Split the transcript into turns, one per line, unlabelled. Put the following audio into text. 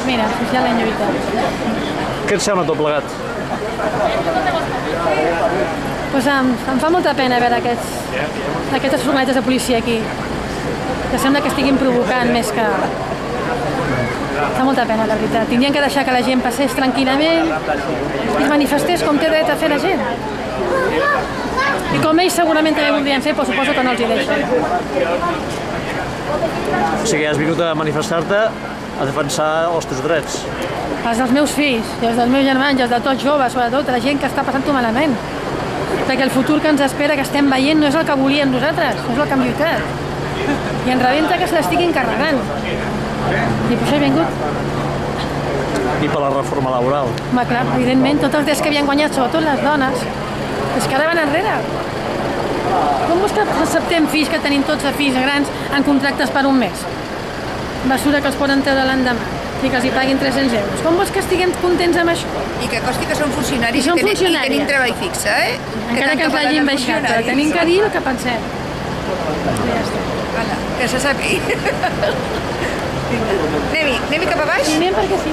Mira, social en lluita.
Què et sembla tot plegat?
Pues em fa molta pena veure aquestes furgonetes de policia aquí, que sembla que estiguin provocant més que... Fa molta pena, la veritat. Tindrien que deixar que la gent passés tranquil·lament i es manifestés com té dret a fer la gent. I com ells segurament també voldrien fer, però suposo que no els hi deixen.
O sigui, has vingut a manifestar-te a defensar els teus drets.
Els dels meus fills, i els dels meus germans, i els de tots joves, sobretot, la gent que està passant-ho malament. Perquè el futur que ens espera, que estem veient, no és el que volíem nosaltres, no és el que hem lluitat. I ens rebenta que se l'estiguin carregant. I per això he vingut.
I per la reforma laboral.
Home, clar, evidentment, tots els drets que havien guanyat, sobretot les dones, és que ara van enrere. Com vols que acceptem fills que tenim tots de fills grans en contractes per un mes? Basura que els poden treure l'endemà i que els hi paguin 300 euros. Com vols que estiguem contents amb això?
I que costi que són funcionaris
I són
i
funcionàries.
tenim treball fixe,
Encara que ens l'hagin baixat, però tenim que dir el que pensem. Ja està.
Que se sàpiga. Anem-hi cap a baix?
Anem perquè sí.